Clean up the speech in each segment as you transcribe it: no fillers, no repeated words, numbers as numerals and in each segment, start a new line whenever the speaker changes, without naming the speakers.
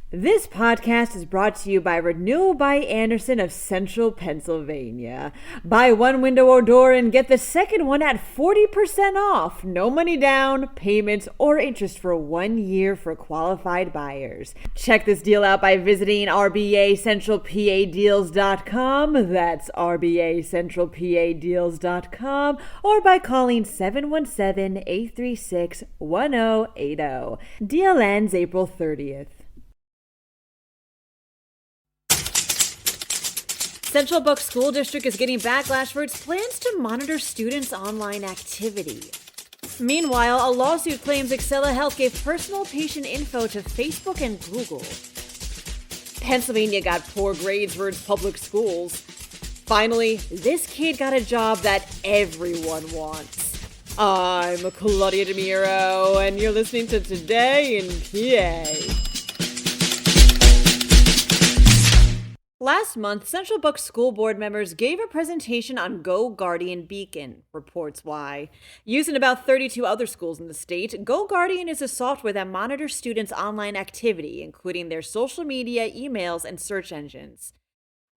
This podcast is brought to you by Renewal by Andersen of Central Pennsylvania. Buy one window or door and get the second one at 40% off. No money down, payments, or interest for 1 year for qualified buyers. Check this deal out by visiting RBACentralPADeals.com. That's RBACentralPADeals.com, or by calling 717-836-1080. Deal ends April 30th. Central Bucks School District is getting backlash for its plans to monitor students' online activity. Meanwhile, a lawsuit claims Excella Health gave personal patient info to Facebook and Google. Pennsylvania got poor grades for its public schools. Finally, this kid got a job that everyone wants. I'm Claudia Dimuro, and you're listening to Today in PA. Last month, Central Bucks School Board members gave a presentation on Go Guardian Beacon, reports Why. Used in about 32 other schools in the state, Go Guardian is a software that monitors students' online activity, including their social media, emails, and search engines.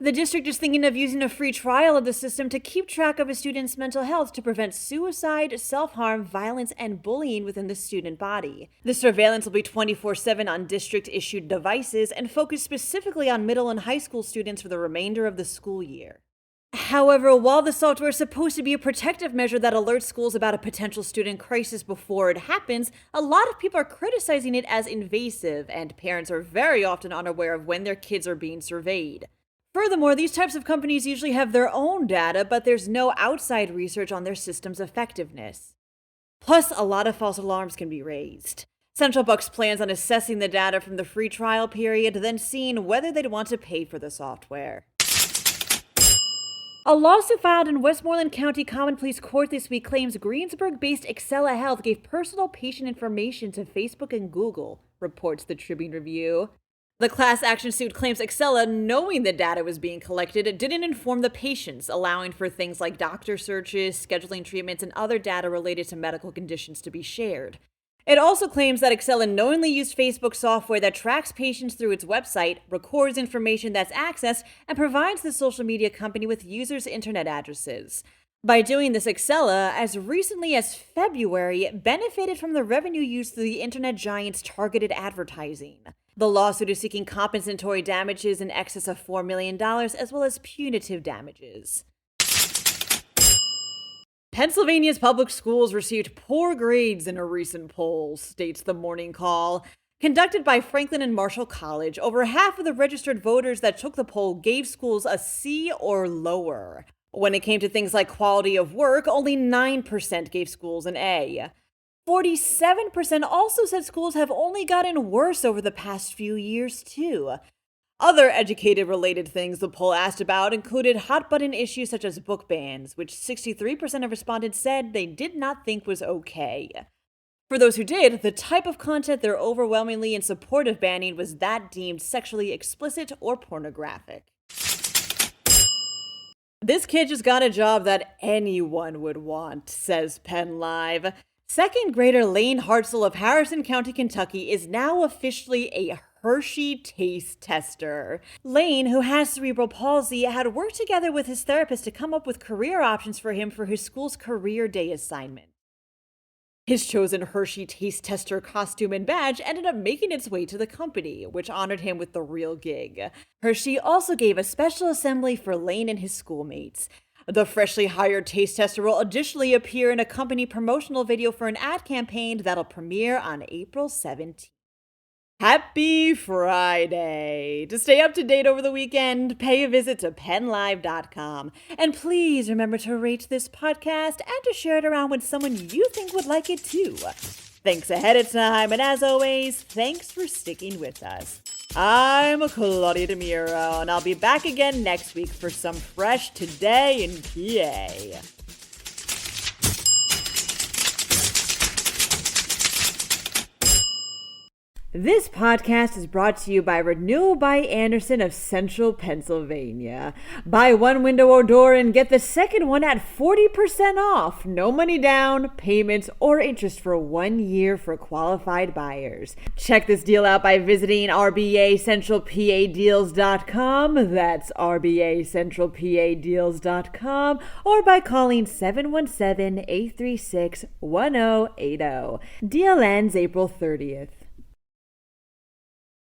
The district is thinking of using a free trial of the system to keep track of a student's mental health to prevent suicide, self-harm, violence, and bullying within the student body. The surveillance will be 24/7 on district-issued devices and focus specifically on middle and high school students for the remainder of the school year. However, while the software is supposed to be a protective measure that alerts schools about a potential student crisis before it happens, a lot of people are criticizing it as invasive, and parents are very often unaware of when their kids are being surveyed. Furthermore, these types of companies usually have their own data, but there's no outside research on their system's effectiveness. Plus, a lot of false alarms can be raised. Central Bucks plans on assessing the data from the free trial period, then seeing whether they'd want to pay for the software. A lawsuit filed in Westmoreland County Common Pleas Court this week claims Greensburg-based Excella Health gave personal patient information to Facebook and Google, reports the Tribune Review. The class action suit claims Excella, knowing the data was being collected, didn't inform the patients, allowing for things like doctor searches, scheduling treatments, and other data related to medical conditions to be shared. It also claims that Excella knowingly used Facebook software that tracks patients through its website, records information that's accessed, and provides the social media company with users' internet addresses. By doing this, Excella, as recently as February, benefited from the revenue used through the internet giant's targeted advertising. The lawsuit is seeking compensatory damages in excess of $4 million, as well as punitive damages. Pennsylvania's public schools received poor grades in a recent poll, states the Morning Call. Conducted by Franklin and Marshall College, over half of the registered voters that took the poll gave schools a C or lower. When it came to things like quality of work, only 9% gave schools an A. 47% also said schools have only gotten worse over the past few years, too. Other educated-related things the poll asked about included hot-button issues such as book bans, which 63% of respondents said they did not think was okay. For those who did, the type of content they're overwhelmingly in support of banning was that deemed sexually explicit or pornographic. This kid just got a job that anyone would want, says PennLive. Second grader Lane Hartzell of Harrison County, Kentucky, is now officially a Hershey taste tester. Lane, who has cerebral palsy, had worked together with his therapist to come up with career options for him for his school's career day assignment. His chosen Hershey taste tester costume and badge ended up making its way to the company, which honored him with the real gig. Hershey also gave a special assembly for Lane and his schoolmates. The freshly hired taste tester will additionally appear in a company promotional video for an ad campaign that'll premiere on April 17th. Happy Friday! To stay up to date over the weekend, pay a visit to PennLive.com. And please remember to rate this podcast and to share it around with someone you think would like it too. Thanks ahead of time, and as always, thanks for sticking with us. I'm Claudia Dimuro, and I'll be back again next week for some fresh Today in PA. This podcast is brought to you by Renewal by Andersen of Central Pennsylvania. Buy one window or door and get the second one at 40% off. No money down, payments, or interest for 1 year for qualified buyers. Check this deal out by visiting RBACentralPADeals.com. That's RBACentralPADeals.com, or by calling 717-836-1080. Deal ends April 30th.